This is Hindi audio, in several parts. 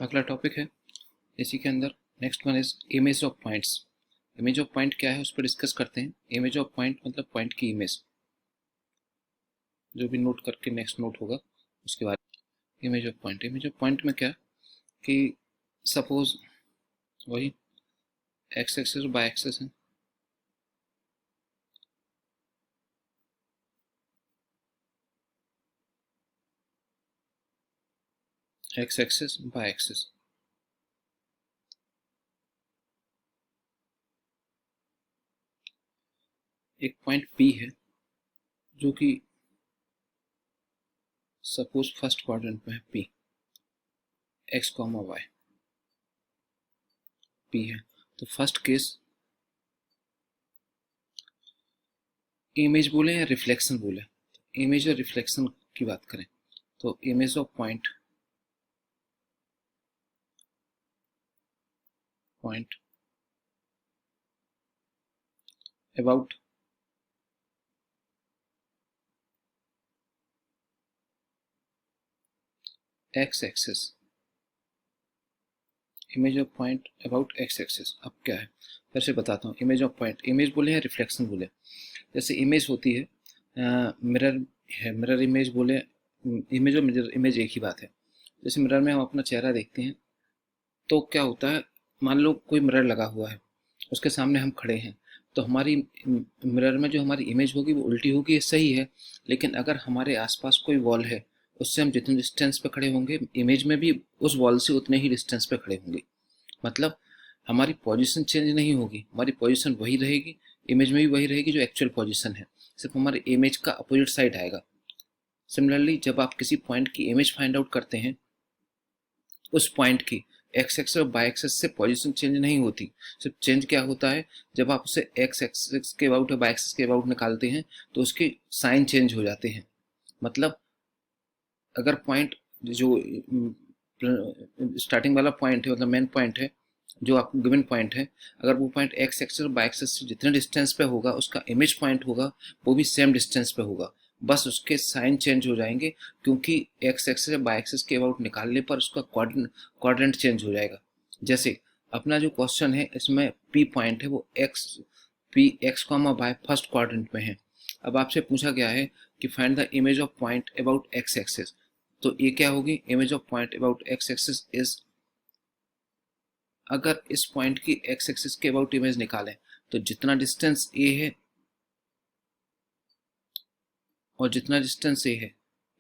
अगला टॉपिक है इसी के अंदर, next one is image of points. Image of point क्या है उस पर डिस्कस करते हैं। इमेज ऑफ पॉइंट मतलब पॉइंट की इमेज, जो भी नोट करके नेक्स्ट नोट होगा उसके बाद। Image of point, image of point में क्या कि सपोज वही एक्स एक्सेस और बाय एक्सेस है, एक्स एक्सेस बाय एक्सेस। एक पॉइंट पी है जो कि सपोज फर्स्ट क्वाड्रेंट में है, P x comma Y P है। तो फर्स्ट केस इमेज बोले या रिफ्लेक्शन बोले, इमेज और रिफ्लेक्शन की बात करें तो image of point point about x axis, image of point about x axis. अब क्या है फिर से बताता हूँ। इमेज ऑफ पॉइंट, इमेज बोले या रिफ्लेक्शन बोले, जैसे इमेज होती है मिरर है, मिरर इमेज बोले, इमेज और मिरर इमेज एक ही बात है। जैसे मिरर में हम अपना चेहरा देखते हैं तो क्या होता है, मान लो कोई मिरर लगा हुआ है, उसके सामने हम खड़े हैं, तो हमारी मिरर में जो हमारी इमेज होगी वो उल्टी होगी, ये सही है। लेकिन अगर हमारे आसपास कोई वॉल है, उससे हम जितने डिस्टेंस पे खड़े होंगे इमेज में भी उस वॉल से उतने ही डिस्टेंस पे खड़े होंगे। मतलब हमारी पोजीशन चेंज नहीं होगी, हमारी पोजीशन वही रहेगी, इमेज में भी वही रहेगी जो एक्चुअल पोजीशन है, सिर्फ हमारे इमेज का अपोजिट साइड आएगा। सिमिलरली जब आप किसी पॉइंट की इमेज फाइंड आउट करते हैं, उस पॉइंट की एक्स एक्सेस और बाय एक्सेस से पोजीशन चेंज नहीं होती। सिर्फ चेंज क्या होता है, जब आप उसे एक्स एक्सेस के अबाउट या बाय एक्सेस के अबाउट निकालते हैं तो उसके साइन चेंज हो जाते हैं। मतलब अगर पॉइंट जो स्टार्टिंग वाला पॉइंट है, मतलब मेन पॉइंट है जो आपको गिवन पॉइंट है, अगर वो पॉइंट एक्स एक्सेस और बाय एक्सेस से जितने डिस्टेंस पे होगा उसका इमेज पॉइंट होगा वो भी सेम डिस्टेंस पे होगा, बस उसके साइन चेंज हो जाएंगे, क्योंकि एक्स एक्सेस या बाय एक्सेस के अबाउट निकालने पर उसका क्वाड्रेंट चेंज हो जाएगा। जैसे अपना जो क्वेश्चन है इसमें पी पॉइंट है वो x comma y first quadrant में है। अब आपसे पूछा गया है कि find the image of point about x axis, तो ये क्या होगी, image of point about x axis is, अगर इस पॉइंट की एक्स एक्सिस के अबाउट इमेज निकालें तो जितना डिस्टेंस ए है और जितना डिस्टेंस ए है,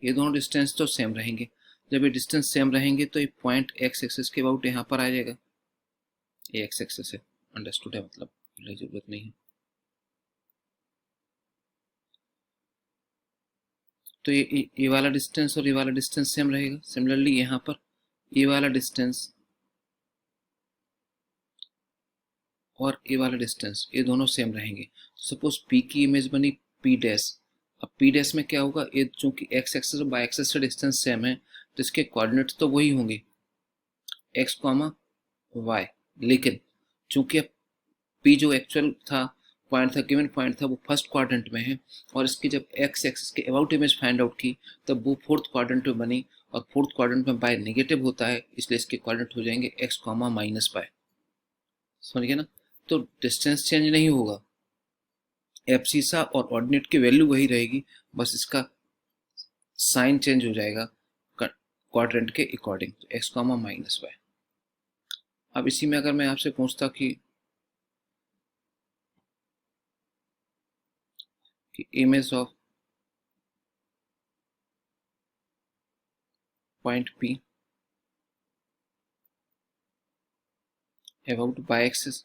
ये दोनों डिस्टेंस तो सेम रहेंगे। जब ये डिस्टेंस सेम रहेंगे तो ये पॉइंट एक्स एक्सिस के अबाउट यहाँ पर आ जाएगा, ये एक्स एक्सिस है, अंडरस्टूड है, मतलब जरूरत नहीं है। तो ये वाला डिस्टेंस और ये वाला डिस्टेंस सेम रहेगा। सिमिलरली यहाँ पर ये वाला डिस्टेंस और ये वाला डिस्टेंस, ये दोनों सेम रहेंगे। सपोज पी की इमेज बनी पी डैश। अब पी डैश में क्या होगा, ये चूंकि एक्स एक्सेस और बाय एक्सेस से डिस्टेंस सेम है तो इसके कोऑर्डिनेट्स तो वही होंगे, एक्स कॉमा वाई। लेकिन चूंकि अब पी जो एक्चुअल था पॉइंट था, गिवन पॉइंट था, वो फर्स्ट क्वाड्रेंट में है, और इसकी जब एक्स एक्सिस के अबाउट इमेज फाइंड आउट की तब वो फोर्थ क्वाड्रेंट में बनी, और फोर्थ क्वाड्रेंट में बाय नेगेटिव होता है, इसलिए इसके कोऑर्डिनेट हो जाएंगे एक्स कॉमा माइनस बाय। समझ गए ना? तो डिस्टेंस चेंज नहीं होगा, एब्सिसा और ऑर्डिनेट की वैल्यू वही रहेगी, बस इसका साइन चेंज हो जाएगा क्वाड्रेंट के according, x comma minus y. अब इसी में अगर मैं आपसे पूछता कि image of point P about y axis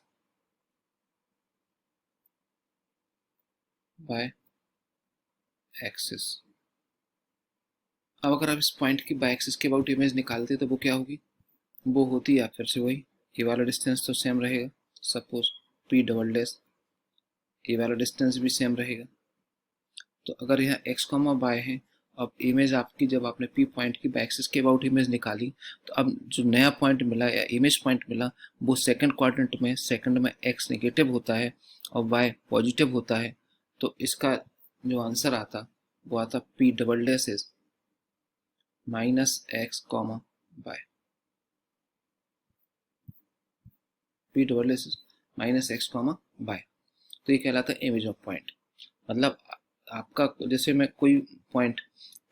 y axis, अब अगर आप इस पॉइंट की बाय एक्सिस के अबाउट इमेज निकालते तो वो क्या होगी, वो होती है फिर से वही, ये वाला डिस्टेंस तो सेम रहेगा, सपोज पी डबल डैश, ये वाला डिस्टेंस भी सेम रहेगा। तो अगर यहाँ एक्स कॉमा बाय है, अब इमेज आपकी जब आपने पी पॉइंट की एक्सिस के अबाउट इमेज निकाली, तो अब जो नया पॉइंट मिला या इमेज पॉइंट मिला वो सेकंड क्वाड्रेंट में, सेकंड में एक्स नेगेटिव होता है और वाई पॉजिटिव होता है। तो इसका जो आंसर आता वो आता P double dash is minus x comma y. P double S minus x comma y. तो ये कहलाता है इमेज ऑफ पॉइंट। मतलब आपका जैसे मैं कोई पॉइंट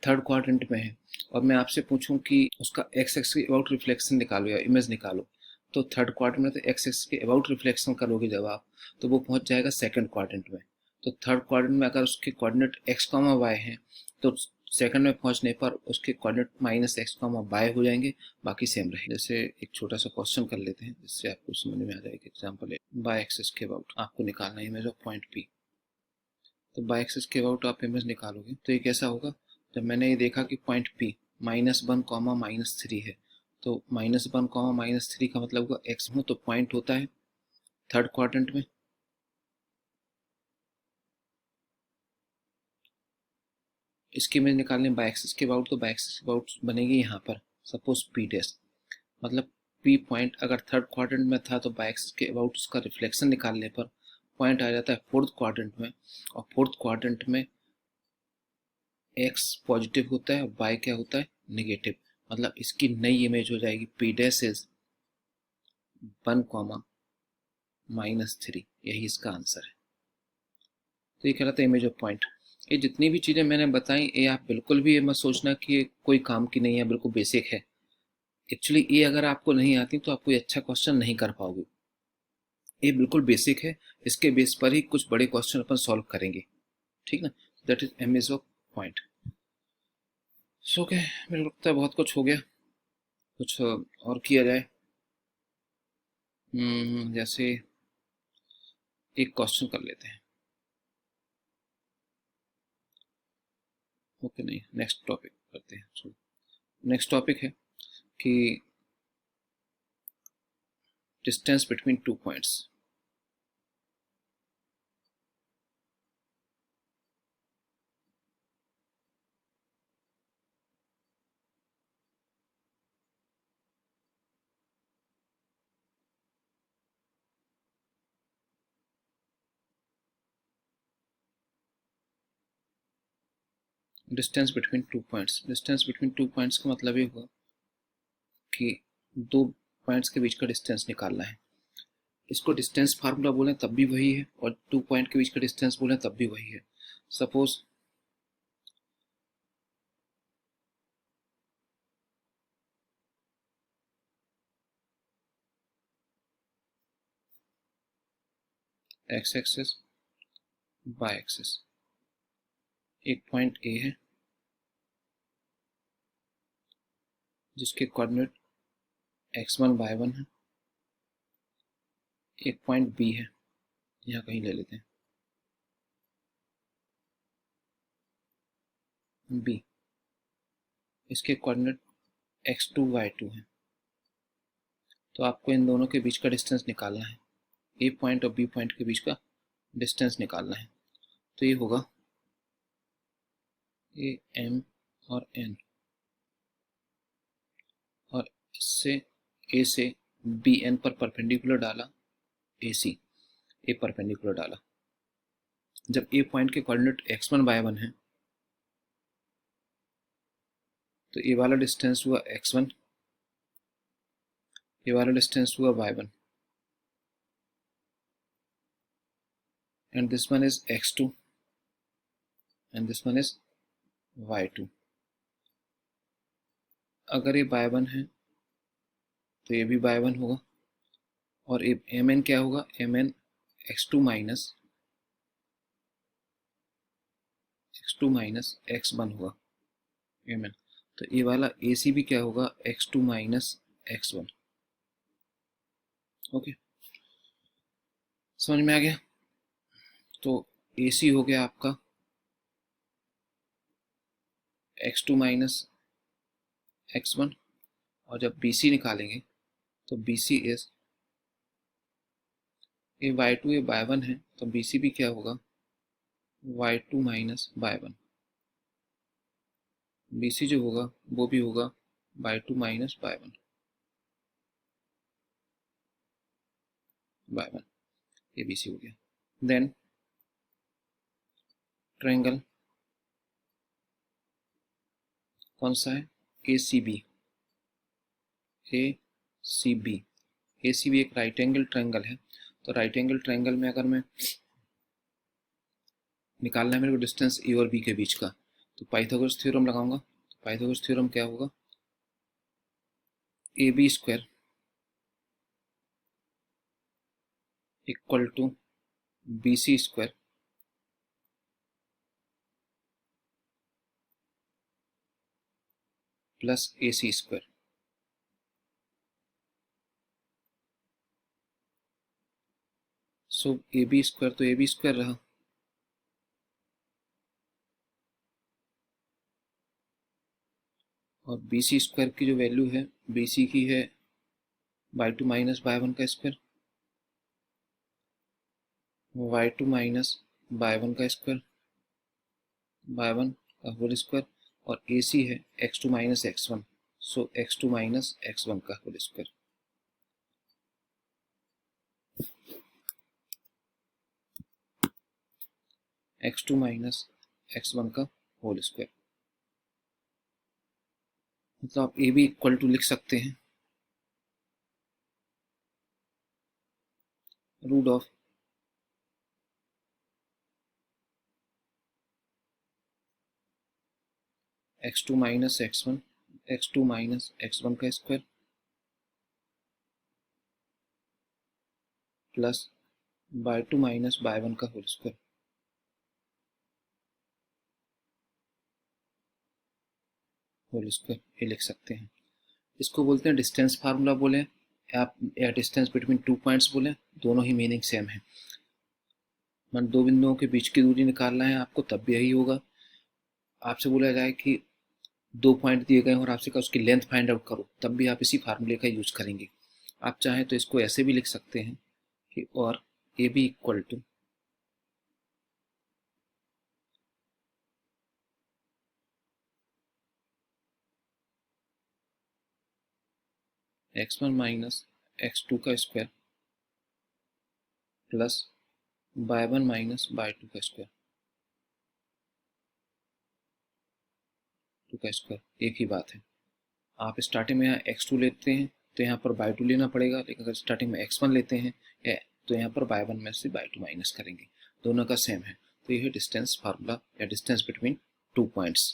थर्ड क्वाड्रेंट में है और मैं आपसे पूछूं कि उसका एक्स एक्स के अबाउट रिफ्लेक्शन निकालो या इमेज निकालो, तो थर्ड क्वाड्रेंट में तो एक्स एक्स के अबाउट रिफ्लेक्शन करोगे जब आप, तो वो पहुंच जाएगा सेकंड क्वाड्रेंट में। तो थर्ड क्वाड्रेंट में अगर उसके कोऑर्डिनेट एक्स कॉमा वाई हैं तो सेकंड में पहुंचने पर उसके coordinate minus x comma y हो जाएंगे, बाकी सेम रहे। जैसे एक छोटा सा क्वेश्चन कर लेते हैं जिससे आपको समझ में आ जाएगा। एग्जाम्पल है, बाई एक्सिस के अबाउट आपको निकालना है इमेज ऑफ पॉइंट पी। तो बाई एक्सिस के अबाउट आप इमेज निकालोगे तो ये कैसा होगा, जब मैंने ये देखा कि पॉइंट पी -1, -3 है, तो -1, -3 का मतलब होगा एक्स हो, तो पॉइंट होता है थर्ड क्वाड्रेंट में। इसकी इमेज निकालने बाई एक्सिस के अबाउट, तो बाई एक्सिस के अबाउट बनेगी यहाँ पर सपोज पी डैश, मतलब पी पॉइंट अगर थर्ड क्वाड्रेंट में था तो बाई एक्सिस के अबाउट उसका रिफ्लेक्शन निकालने पर पॉइंट आ जाता है फोर्थ क्वाड्रेंट में, और फोर्थ क्वाड्रेंट में एक्स पॉजिटिव होता है और वाई क्या होता है, नेगेटिव। मतलब इसकी नई इमेज हो जाएगी पी डैश इज 1, -3। यही इसका आंसर है। तो ये कहलाता है इमेज ऑफ पॉइंट। ये जितनी भी चीज़ें मैंने बताई ये आप बिल्कुल भी ये मत सोचना कि ये कोई काम की नहीं है, बिल्कुल बेसिक है। एक्चुअली ये अगर आपको नहीं आती तो आप कोई अच्छा क्वेश्चन नहीं कर पाओगे। ये बिल्कुल बेसिक है, इसके बेस पर ही कुछ बड़े क्वेश्चन अपन सॉल्व करेंगे, ठीक ना। That is image of point. So के मेरे को लगता है बहुत कुछ हो गया, कुछ और किया जाए। जैसे एक क्वेश्चन कर लेते हैं। ओके, नहीं, नेक्स्ट टॉपिक करते हैं। नेक्स्ट टॉपिक है कि distance between two points. Distance between two points, distance between two points का मतलब ये हुआ कि दो पॉइंट्स के बीच का डिस्टेंस निकालना है। इसको डिस्टेंस फार्मूला बोलें तब भी वही है, और टू पॉइंट के बीच का डिस्टेंस बोलें तब भी वही है। Suppose x axis y axis, एक पॉइंट ए है जिसके कोऑर्डिनेट x1 y1 है, एक पॉइंट बी है, यहाँ कहीं ले लेते हैं बी, इसके कोऑर्डिनेट x2 y2 है। तो आपको इन दोनों के बीच का डिस्टेंस निकालना है, ए पॉइंट और बी पॉइंट के बीच का डिस्टेंस निकालना है। तो ये होगा ए एम और एन, और इससे ए से बी एन पर परपेंडिकुलर डाला, ए सी ए परपेंडिकुलर डाला। जब ए पॉइंट के कोऑर्डिनेट x1 y1 है तो ये वाला डिस्टेंस हुआ x1, ये वाला डिस्टेंस हुआ y1, and this one is x2 and this one is y2। अगर ये y1 है तो ये भी y1 होगा, और ये mn क्या होगा, mn x2 माइनस x1 होगा mn। तो ये वाला AC भी क्या होगा, x2 माइनस x1। ओके, समझ में आ गया। तो AC हो गया आपका x2 माइनस x1, और जब BC निकालेंगे तो BC इज, ये y2 ये y1 है तो BC भी क्या होगा, y2 माइनस y1। BC जो होगा वो भी होगा y2 माइनस y1, y1। ये BC हो गया। देन ट्रायंगल कौन सा है, ACB, ACB ए सी भी एक राइट एंगल ट्रायंगल है, तो राइट एंगल ट्रायंगल में अगर मैं निकालना है मेरे को डिस्टेंस ए और बी के बीच का, तो पाइथागोरस थ्योरम लगाऊंगा। तो पाइथागोरस थ्योरम क्या होगा, A B square equal to B C square plus A C square. So A B square तो ए बी स्क्वायर रहा, और बी सी स्क्वायर की जो वैल्यू है, बी सी की है y two minus y one का square, y two minus y one का स्क्वायर बाई वन का होल स्क्वायर, और ए सी है x two minus x one, so x two minus x one का whole square. X two minus x one का होल स्क्वायर, मतलब आप ए बी इक्वल टू लिख सकते हैं root of x two minus x one, x two minus x one का square plus by two minus y one का होल स्क्वायर। होल स्क्वायर ये लिख सकते हैं। इसको बोलते हैं डिस्टेंस फार्मूला बोले आप, या डिस्टेंस बिटवीन टू पॉइंट्स बोले, दोनों ही मीनिंग सेम है। मान दो बिंदुओं के बीच की दूरी निकालना है आपको, तब भी यही होगा। आपसे बोला जाए कि दो पॉइंट दिए गए और आपसे कहा उसकी लेंथ फाइंड आउट करो, तब भी आप इसी फार्मूले का यूज करेंगे। आप चाहें तो इसको ऐसे भी लिख सकते हैं कि और A B equal to x one minus x two का square plus y one minus y two का स्क्वायर, टू का स्क्वायर एक ही बात है। आप स्टार्टिंग में यहाँ एक्स टू लेते हैं तो यहाँ पर बाय टू लेना पड़ेगा, लेकिन अगर स्टार्टिंग में एक्स वन लेते हैं तो यहाँ पर बाय वन में से बाय टू माइनस करेंगे, दोनों का सेम है। तो ये है डिस्टेंस फार्मूला या डिस्टेंस बिटवीन टू पॉइंट्स।